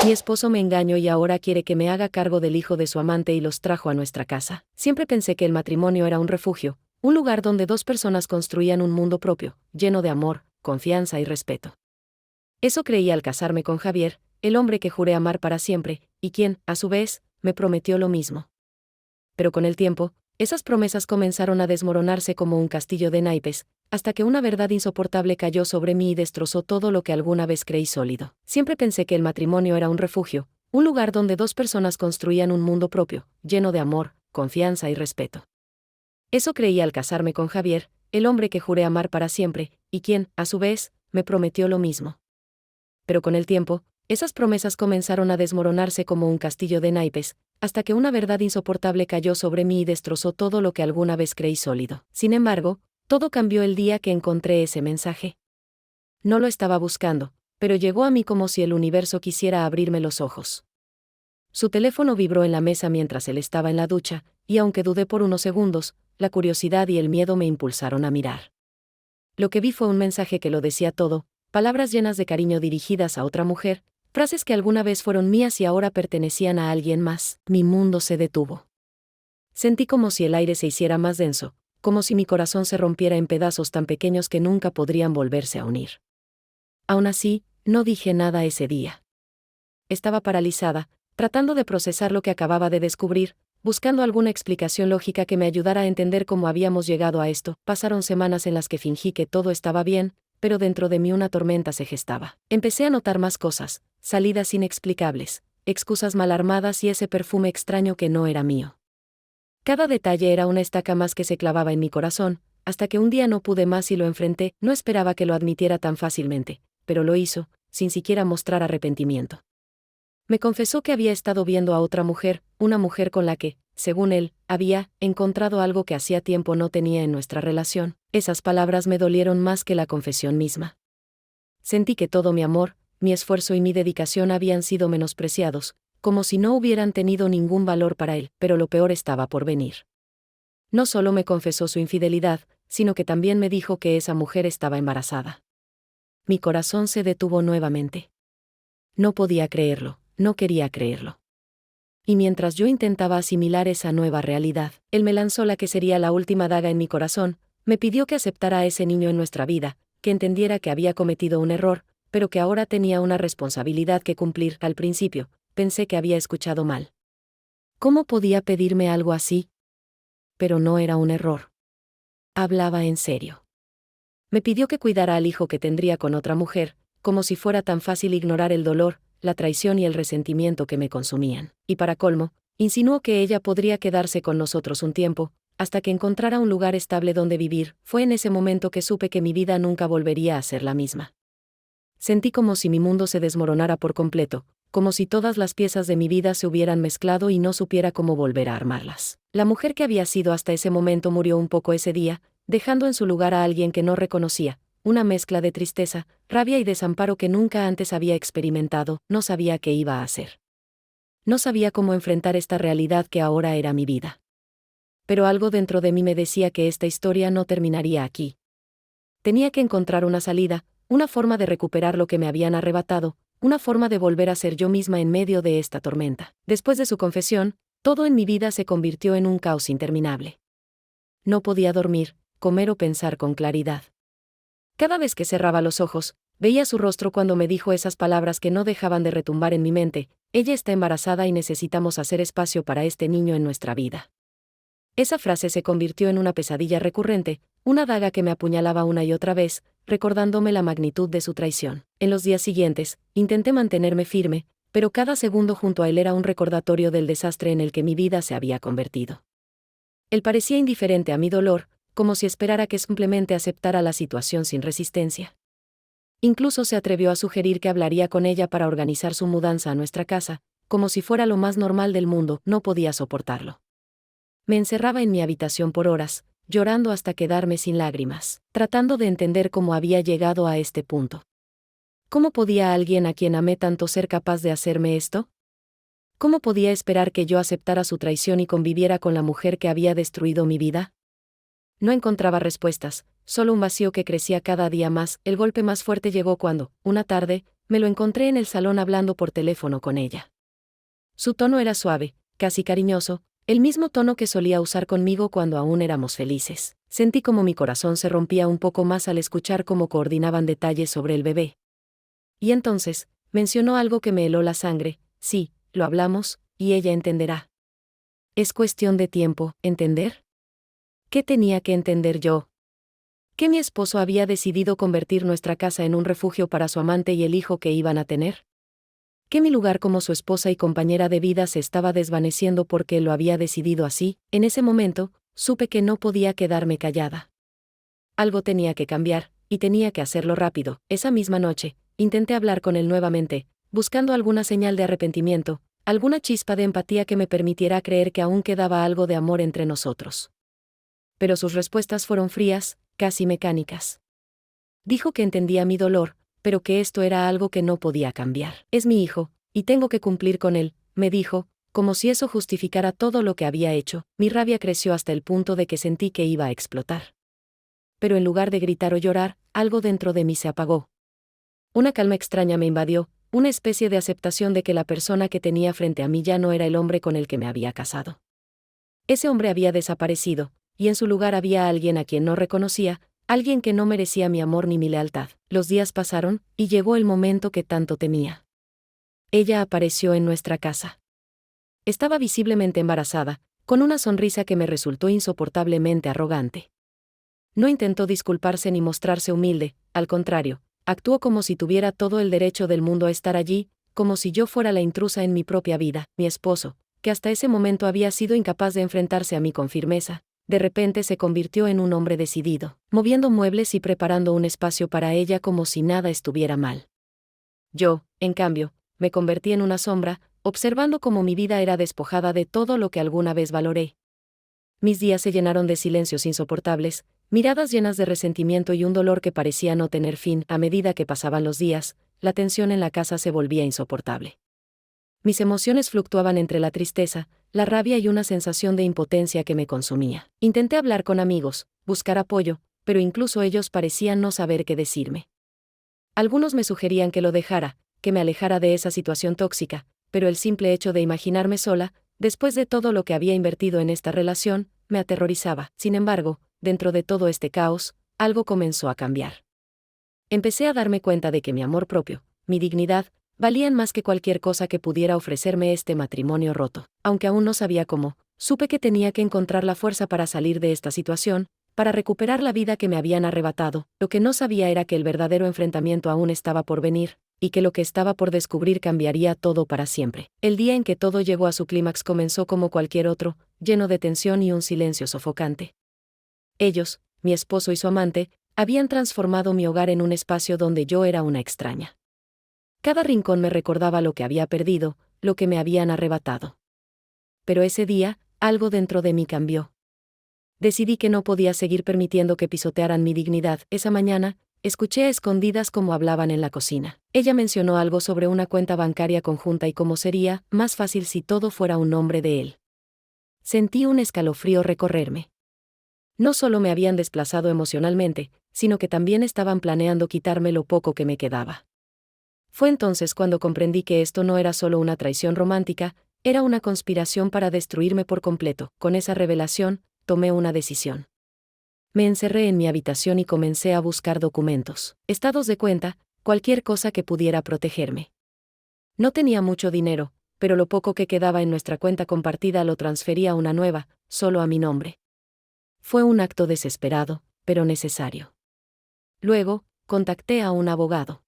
Mi esposo me engañó y ahora quiere que me haga cargo del hijo de su amante y los trajo a nuestra casa. Siempre pensé que el matrimonio era un refugio, un lugar donde dos personas construían un mundo propio, lleno de amor, confianza y respeto. Eso creí al casarme con Javier, el hombre que juré amar para siempre, y quien, a su vez, me prometió lo mismo. Pero con el tiempo, esas promesas comenzaron a desmoronarse como un castillo de naipes, hasta que una verdad insoportable cayó sobre mí y destrozó todo lo que alguna vez creí sólido. Siempre pensé que el matrimonio era un refugio, un lugar donde dos personas construían un mundo propio, lleno de amor, confianza y respeto. Eso creí al casarme con Javier, el hombre que juré amar para siempre, y quien, a su vez, me prometió lo mismo. Pero con el tiempo, esas promesas comenzaron a desmoronarse como un castillo de naipes, hasta que una verdad insoportable cayó sobre mí y destrozó todo lo que alguna vez creí sólido. Sin embargo, todo cambió el día que encontré ese mensaje. No lo estaba buscando, pero llegó a mí como si el universo quisiera abrirme los ojos. Su teléfono vibró en la mesa mientras él estaba en la ducha, y aunque dudé por unos segundos, la curiosidad y el miedo me impulsaron a mirar. Lo que vi fue un mensaje que lo decía todo, palabras llenas de cariño dirigidas a otra mujer, frases que alguna vez fueron mías y ahora pertenecían a alguien más. Mi mundo se detuvo. Sentí como si el aire se hiciera más denso, como si mi corazón se rompiera en pedazos tan pequeños que nunca podrían volverse a unir. Aún así, no dije nada ese día. Estaba paralizada, tratando de procesar lo que acababa de descubrir, buscando alguna explicación lógica que me ayudara a entender cómo habíamos llegado a esto. Pasaron semanas en las que fingí que todo estaba bien, pero dentro de mí una tormenta se gestaba. Empecé a notar más cosas, salidas inexplicables, excusas mal armadas y ese perfume extraño que no era mío. Cada detalle era una estaca más que se clavaba en mi corazón, hasta que un día no pude más y lo enfrenté. No esperaba que lo admitiera tan fácilmente, pero lo hizo, sin siquiera mostrar arrepentimiento. Me confesó que había estado viendo a otra mujer, una mujer con la que, según él, había encontrado algo que hacía tiempo no tenía en nuestra relación. Esas palabras me dolieron más que la confesión misma. Sentí que todo mi amor, mi esfuerzo y mi dedicación habían sido menospreciados, como si no hubieran tenido ningún valor para él, pero lo peor estaba por venir. No solo me confesó su infidelidad, sino que también me dijo que esa mujer estaba embarazada. Mi corazón se detuvo nuevamente. No podía creerlo, no quería creerlo. Y mientras yo intentaba asimilar esa nueva realidad, él me lanzó la que sería la última daga en mi corazón, me pidió que aceptara a ese niño en nuestra vida, que entendiera que había cometido un error, pero que ahora tenía una responsabilidad que cumplir. Al principio, pensé que había escuchado mal. ¿Cómo podía pedirme algo así? Pero no era un error. Hablaba en serio. Me pidió que cuidara al hijo que tendría con otra mujer, como si fuera tan fácil ignorar el dolor, la traición y el resentimiento que me consumían. Y para colmo, insinuó que ella podría quedarse con nosotros un tiempo, hasta que encontrara un lugar estable donde vivir. Fue en ese momento que supe que mi vida nunca volvería a ser la misma. Sentí como si mi mundo se desmoronara por completo, como si todas las piezas de mi vida se hubieran mezclado y no supiera cómo volver a armarlas. La mujer que había sido hasta ese momento murió un poco ese día, dejando en su lugar a alguien que no reconocía, una mezcla de tristeza, rabia y desamparo que nunca antes había experimentado. No sabía qué iba a hacer. No sabía cómo enfrentar esta realidad que ahora era mi vida. Pero algo dentro de mí me decía que esta historia no terminaría aquí. Tenía que encontrar una salida, una forma de recuperar lo que me habían arrebatado, una forma de volver a ser yo misma en medio de esta tormenta. Después de su confesión, todo en mi vida se convirtió en un caos interminable. No podía dormir, comer o pensar con claridad. Cada vez que cerraba los ojos, veía su rostro cuando me dijo esas palabras que no dejaban de retumbar en mi mente: ella está embarazada y necesitamos hacer espacio para este niño en nuestra vida. Esa frase se convirtió en una pesadilla recurrente, una daga que me apuñalaba una y otra vez, recordándome la magnitud de su traición. En los días siguientes, intenté mantenerme firme, pero cada segundo junto a él era un recordatorio del desastre en el que mi vida se había convertido. Él parecía indiferente a mi dolor, como si esperara que simplemente aceptara la situación sin resistencia. Incluso se atrevió a sugerir que hablaría con ella para organizar su mudanza a nuestra casa, como si fuera lo más normal del mundo. No podía soportarlo. Me encerraba en mi habitación por horas, llorando hasta quedarme sin lágrimas, tratando de entender cómo había llegado a este punto. ¿Cómo podía alguien a quien amé tanto ser capaz de hacerme esto? ¿Cómo podía esperar que yo aceptara su traición y conviviera con la mujer que había destruido mi vida? No encontraba respuestas, solo un vacío que crecía cada día más. El golpe más fuerte llegó cuando, una tarde, me lo encontré en el salón hablando por teléfono con ella. Su tono era suave, casi cariñoso, el mismo tono que solía usar conmigo cuando aún éramos felices. Sentí como mi corazón se rompía un poco más al escuchar cómo coordinaban detalles sobre el bebé. Y entonces, mencionó algo que me heló la sangre: sí, lo hablamos, y ella entenderá. Es cuestión de tiempo, ¿entender? ¿Qué tenía que entender yo? Que mi esposo había decidido convertir nuestra casa en un refugio para su amante y el hijo que iban a tener. Que mi lugar como su esposa y compañera de vida se estaba desvaneciendo porque él lo había decidido así. En ese momento, supe que no podía quedarme callada. Algo tenía que cambiar, y tenía que hacerlo rápido. Esa misma noche, intenté hablar con él nuevamente, buscando alguna señal de arrepentimiento, alguna chispa de empatía que me permitiera creer que aún quedaba algo de amor entre nosotros. Pero sus respuestas fueron frías, casi mecánicas. Dijo que entendía mi dolor, pero que esto era algo que no podía cambiar. Es mi hijo, y tengo que cumplir con él, me dijo, como si eso justificara todo lo que había hecho. Mi rabia creció hasta el punto de que sentí que iba a explotar. Pero en lugar de gritar o llorar, algo dentro de mí se apagó. Una calma extraña me invadió, una especie de aceptación de que la persona que tenía frente a mí ya no era el hombre con el que me había casado. Ese hombre había desaparecido, y en su lugar había alguien a quien no reconocía, alguien que no merecía mi amor ni mi lealtad. Los días pasaron, y llegó el momento que tanto temía. Ella apareció en nuestra casa. Estaba visiblemente embarazada, con una sonrisa que me resultó insoportablemente arrogante. No intentó disculparse ni mostrarse humilde, al contrario, actuó como si tuviera todo el derecho del mundo a estar allí, como si yo fuera la intrusa en mi propia vida. Mi esposo, que hasta ese momento había sido incapaz de enfrentarse a mí con firmeza, de repente se convirtió en un hombre decidido, moviendo muebles y preparando un espacio para ella como si nada estuviera mal. Yo, en cambio, me convertí en una sombra, observando cómo mi vida era despojada de todo lo que alguna vez valoré. Mis días se llenaron de silencios insoportables, miradas llenas de resentimiento y un dolor que parecía no tener fin. A medida que pasaban los días, la tensión en la casa se volvía insoportable. Mis emociones fluctuaban entre la tristeza, la rabia y una sensación de impotencia que me consumía. Intenté hablar con amigos, buscar apoyo, pero incluso ellos parecían no saber qué decirme. Algunos me sugerían que lo dejara, que me alejara de esa situación tóxica, pero el simple hecho de imaginarme sola, después de todo lo que había invertido en esta relación, me aterrorizaba. Sin embargo, dentro de todo este caos, algo comenzó a cambiar. Empecé a darme cuenta de que mi amor propio, mi dignidad, valían más que cualquier cosa que pudiera ofrecerme este matrimonio roto. Aunque aún no sabía cómo, supe que tenía que encontrar la fuerza para salir de esta situación, para recuperar la vida que me habían arrebatado. Lo que no sabía era que el verdadero enfrentamiento aún estaba por venir, y que lo que estaba por descubrir cambiaría todo para siempre. El día en que todo llegó a su clímax comenzó como cualquier otro, lleno de tensión y un silencio sofocante. Ellos, mi esposo y su amante, habían transformado mi hogar en un espacio donde yo era una extraña. Cada rincón me recordaba lo que había perdido, lo que me habían arrebatado. Pero ese día, algo dentro de mí cambió. Decidí que no podía seguir permitiendo que pisotearan mi dignidad. Esa mañana, escuché a escondidas cómo hablaban en la cocina. Ella mencionó algo sobre una cuenta bancaria conjunta y cómo sería más fácil si todo fuera un nombre de él. Sentí un escalofrío recorrerme. No solo me habían desplazado emocionalmente, sino que también estaban planeando quitarme lo poco que me quedaba. Fue entonces cuando comprendí que esto no era solo una traición romántica, era una conspiración para destruirme por completo. Con esa revelación, tomé una decisión. Me encerré en mi habitación y comencé a buscar documentos, estados de cuenta, cualquier cosa que pudiera protegerme. No tenía mucho dinero, pero lo poco que quedaba en nuestra cuenta compartida lo transfería a una nueva, solo a mi nombre. Fue un acto desesperado, pero necesario. Luego, contacté a un abogado.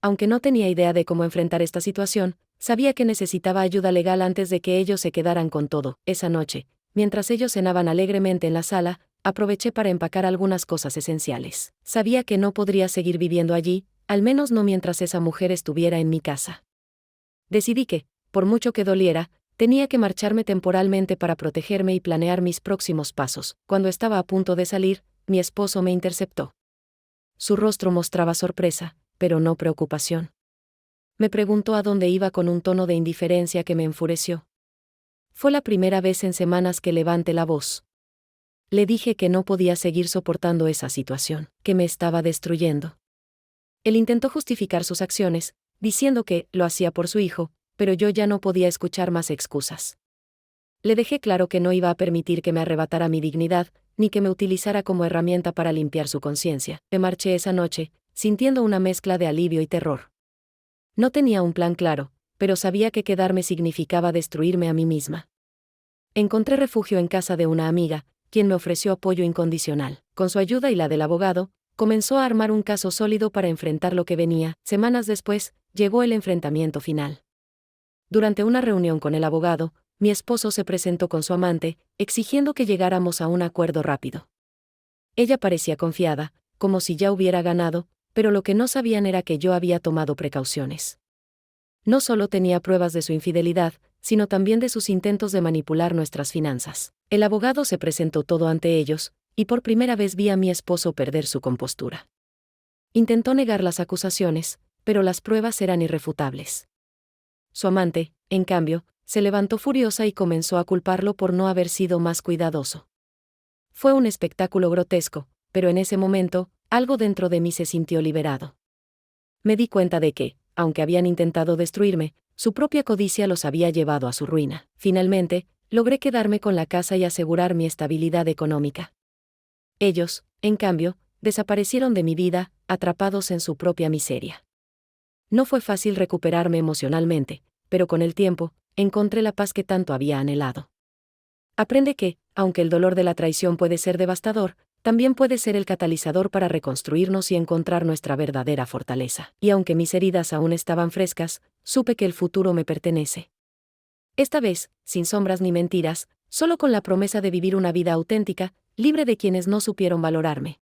Aunque no tenía idea de cómo enfrentar esta situación, sabía que necesitaba ayuda legal antes de que ellos se quedaran con todo. Esa noche, mientras ellos cenaban alegremente en la sala, aproveché para empacar algunas cosas esenciales. Sabía que no podría seguir viviendo allí, al menos no mientras esa mujer estuviera en mi casa. Decidí que, por mucho que doliera, tenía que marcharme temporalmente para protegerme y planear mis próximos pasos. Cuando estaba a punto de salir, mi esposo me interceptó. Su rostro mostraba sorpresa, pero no preocupación. Me preguntó a dónde iba con un tono de indiferencia que me enfureció. Fue la primera vez en semanas que levanté la voz. Le dije que no podía seguir soportando esa situación, que me estaba destruyendo. Él intentó justificar sus acciones, diciendo que lo hacía por su hijo, pero yo ya no podía escuchar más excusas. Le dejé claro que no iba a permitir que me arrebatara mi dignidad, ni que me utilizara como herramienta para limpiar su conciencia. Me marché esa noche, sintiendo una mezcla de alivio y terror. No tenía un plan claro, pero sabía que quedarme significaba destruirme a mí misma. Encontré refugio en casa de una amiga, quien me ofreció apoyo incondicional. Con su ayuda y la del abogado, comenzó a armar un caso sólido para enfrentar lo que venía. Semanas después, llegó el enfrentamiento final. Durante una reunión con el abogado, mi esposo se presentó con su amante, exigiendo que llegáramos a un acuerdo rápido. Ella parecía confiada, como si ya hubiera ganado, pero lo que no sabían era que yo había tomado precauciones. No solo tenía pruebas de su infidelidad, sino también de sus intentos de manipular nuestras finanzas. El abogado se presentó todo ante ellos, y por primera vez vi a mi esposo perder su compostura. Intentó negar las acusaciones, pero las pruebas eran irrefutables. Su amante, en cambio, se levantó furiosa y comenzó a culparlo por no haber sido más cuidadoso. Fue un espectáculo grotesco, pero en ese momento, algo dentro de mí se sintió liberado. Me di cuenta de que, aunque habían intentado destruirme, su propia codicia los había llevado a su ruina. Finalmente, logré quedarme con la casa y asegurar mi estabilidad económica. Ellos, en cambio, desaparecieron de mi vida, atrapados en su propia miseria. No fue fácil recuperarme emocionalmente, pero con el tiempo, encontré la paz que tanto había anhelado. Aprende que, aunque el dolor de la traición puede ser devastador, también puede ser el catalizador para reconstruirnos y encontrar nuestra verdadera fortaleza. Y aunque mis heridas aún estaban frescas, supe que el futuro me pertenece. Esta vez, sin sombras ni mentiras, solo con la promesa de vivir una vida auténtica, libre de quienes no supieron valorarme.